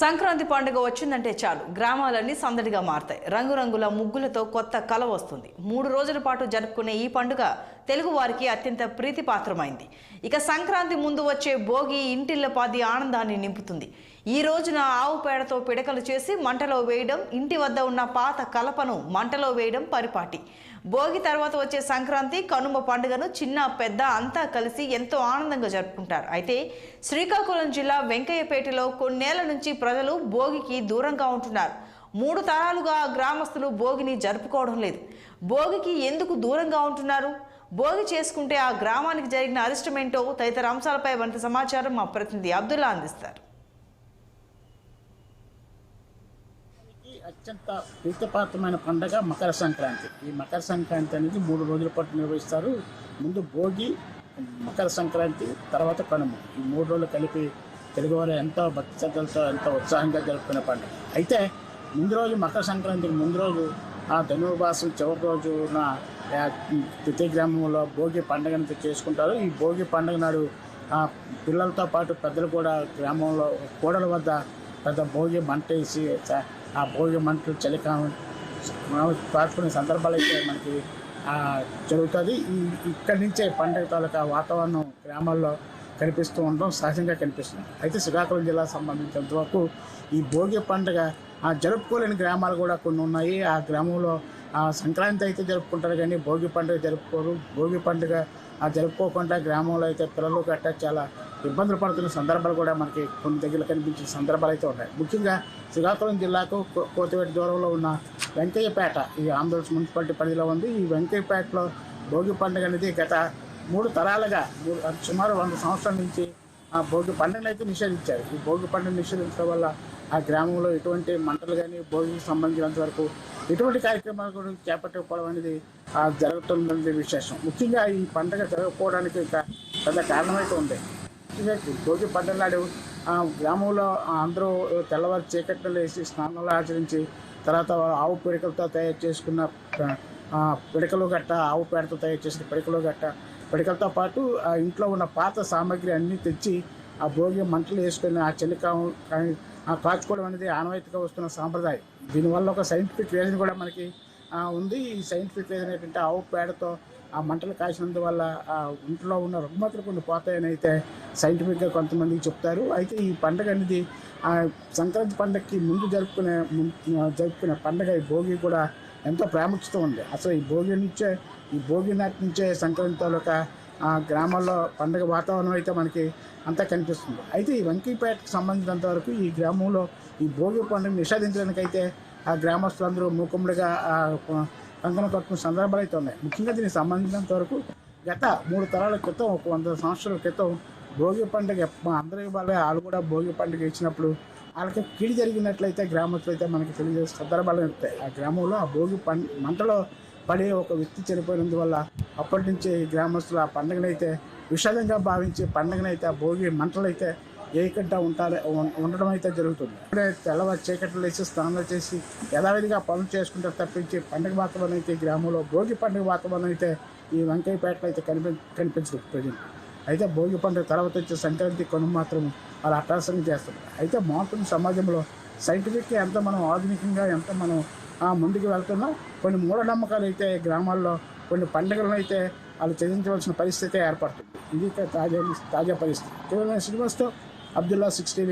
సంక్రాంతి పండుగ వచ్చిందంటే చాలు గ్రామాలన్నీ సందడిగా మారతాయి. రంగురంగుల ముగ్గులతో కొత్త కళ వస్తుంది. 3 రోజుల పాటు జరుపుకునే ఈ పండుగ తెలుగు వారికి అత్యంత ప్రీతిపాత్రమైంది. ఇక సంక్రాంతి ముందు వచ్చే భోగి ఇంటిల్లపాది ఆనందాన్ని నింపుతుంది. ఈ రోజున ఆవు పేడతో పిడకలు చేసి మంటలో వేయడం, ఇంటి వద్ద ఉన్న పాత కలపను మంటలో వేయడం పరిపాటి. భోగి తర్వాత వచ్చే సంక్రాంతి, కనుమ పండుగను చిన్న పెద్ద అంతా కలిసి ఎంతో ఆనందంగా జరుపుకుంటారు. అయితే శ్రీకాకుళం జిల్లా వెంకయ్యపేటలో కొన్నేళ్ల నుంచి ప్రజలు భోగికి దూరంగా ఉంటున్నారు. 3 తరాలుగా గ్రామస్తులు భోగిని జరుపుకోవడం లేదు. భోగికి ఎందుకు దూరంగా ఉంటున్నారు? భోగి చేసుకుంటే ఆ గ్రామానికి జరిగిన అరిష్టమేంటో తదితర అంశాలపై మరింత సమాచారం మా ప్రతినిధి అబ్దుల్లా అందిస్తారు. అత్యంత ప్రీతిపాత్రమైన పండుగ మకర సంక్రాంతి. ఈ మకర సంక్రాంతి అనేది 3 రోజుల పాటు నిర్వహిస్తారు. ముందు భోగి, మకర సంక్రాంతి, తర్వాత కనుమ. ఈ 3 రోజులు కలిపి తెలుగువారు ఎంతో భక్తి శ్రద్ధలతో ఎంతో ఉత్సాహంగా జరుపుకునే పండుగ. అయితే ముందు రోజు మకర సంక్రాంతికి ముందు రోజు ఆ ధనుర్మాసం చివరి రోజున ప్రతి గ్రామంలో భోగి పండుగను చేసుకుంటారు. ఈ భోగి పండుగ నాడు పిల్లలతో పాటు పెద్దలు కూడా గ్రామంలో కూడల వద్ద పెద్ద భోగి మంట వేసి ఆ భోగి మంటలు చలికాలం పాటుకునే సందర్భాలు అయితే మనకి జరుగుతుంది. ఇక్కడి నుంచే పండుగ తాలూకా వాతావరణం గ్రామాల్లో కనిపిస్తూ ఉండడం సహజంగా కనిపిస్తుంది. అయితే శ్రీకాకుళం జిల్లాకు సంబంధించినంత వరకు ఈ భోగి పండుగ జరుపుకోలేని గ్రామాలు కూడా కొన్ని ఉన్నాయి. ఆ గ్రామంలో సంక్రాంతి అయితే జరుపుకుంటారు, కానీ భోగి పండుగ జరుపుకోరు. భోగి పండుగ జరుపుకోకుండా గ్రామంలో అయితే పిల్లలు గట్ట చాలా ఇబ్బందులు పడుతున్న సందర్భాలు కూడా మనకి కొన్ని దగ్గర కనిపించిన సందర్భాలు అయితే ఉన్నాయి. ముఖ్యంగా శ్రీకాకుళం జిల్లాకు కోతివేట దూరంలో ఉన్న వెంకయ్యపేట ఈ ఆంధ్రప్రదేశ్ మున్సిపాలిటీ పరిధిలో ఉంది. ఈ వెంకయ్యపేటలో భోగి పండుగ అనేది గత 3 తరాలుగా సుమారు 100 సంవత్సరాల నుంచి ఆ భోగి పండుగను అయితే నిషేధించారు. ఈ భోగి పండుగ నిషేధించడం వల్ల ఆ గ్రామంలో ఎటువంటి మంటలు కానీ భోగికి సంబంధించినంత వరకు ఎటువంటి కార్యక్రమాలు కూడా చేపట్టకపోవడం అనేది జరుగుతుందనేది విశేషం. ముఖ్యంగా ఈ పండుగ జరగకపోవడానికి పెద్ద కారణమైతే ఉంది. భోగి పండుగ నాడు గ్రామంలో అందరూ తెల్లవారు చీకట్లు వేసి స్నానాలు ఆచరించి తర్వాత ఆవు పిడకలతో తయారు చేసుకున్న పిడకలు గట్ట, ఆవు పేడతో తయారు చేసిన పిడకలతో పాటు ఆ ఇంట్లో ఉన్న పాత సామాగ్రి అన్నీ తెచ్చి ఆ భోగి మంటలు వేసుకొని ఆ కాచుకోవడం అనేది ఆనవాయితీగా వస్తున్న సాంప్రదాయం. దీనివల్ల ఒక సైంటిఫిక్ రీజన్ కూడా మనకి ఉంది. ఈ సైంటిఫిక్ రీజన్ ఏంటంటే ఆవు పేడతో ఆ మంటలు కాసినందువల్ల ఆ ఇంట్లో ఉన్న రుగ్మతలు కొన్ని పోతాయని అయితే సైంటిఫిక్గా కొంతమందికి చెప్తారు. అయితే ఈ పండుగ అనేది సంక్రాంతి పండుగకి ముందు జరుపుకునే పండుగ ఈ భోగి కూడా ఎంతో ప్రాముఖ్యత ఉంది. అసలు ఈ భోగి నాటి నుంచే సంక్రాంతి తాలూకా గ్రామాల్లో పండుగ వాతావరణం అయితే మనకి అంతా కనిపిస్తుంది. అయితే ఈ వెంకయ్యపేటకు సంబంధించినంత వరకు ఈ గ్రామంలో ఈ భోగి పండుగ నిషేధించడానికైతే ఆ గ్రామస్తులందరూ మూకుమ్మడిగా కంకణం కట్టుకున్న సందర్భాలు అయితే ఉన్నాయి. ముఖ్యంగా దీనికి సంబంధించినంత వరకు గత 3 తరాల క్రితం, ఒక 100 సంవత్సరాల క్రితం భోగి పండుగ అందరికీ వాళ్ళు కూడా భోగి పండుగ ఇచ్చినప్పుడు వాళ్ళకి కీడు జరిగినట్లయితే గ్రామస్తులు అయితే మనకి తెలియజేసే సందర్భాలు ఉంటాయి. ఆ గ్రామంలో ఆ భోగి మంటలో పడే ఒక వ్యక్తి చనిపోయినందువల్ల అప్పటి నుంచి గ్రామస్తులు ఆ పండుగనైతే విషాదంగా భావించి పండుగనైతే ఆ భోగి మంటలు అయితే ఏకంటా ఉండడం అయితే జరుగుతుంది. ఇప్పుడే తెల్లవారు చీకట్లు వేసి స్నానాలు చేసి యథావిధిగా పనులు చేసుకుంటారు తప్పించి పండుగ వాతావరణం అయితే గ్రామంలో భోగి పండుగ వాతావరణం అయితే ఈ వెంకయ్యపేటలో అయితే కనిపించదు ప్రజెంట్. అయితే భోగి పండుగ తర్వాత వచ్చే సంక్రాంతి కనుమ మాత్రం వాళ్ళు అట్రాసంగా చేస్తారు. అయితే మారుతున్న సమాజంలో సైంటిఫిక్గా ఎంత మనం ఆధునికంగా ఎంత మనం ముందుకు వెళ్తున్నాం, కొన్ని మూఢనమ్మకాలు అయితే గ్రామాల్లో కొన్ని పండుగలను అయితే వాళ్ళు చెల్లించవలసిన పరిస్థితి ఏర్పడుతుంది. ఇది తాజా పరిస్థితి. శ్రీనివాస్తో అబ్దుల్లా 16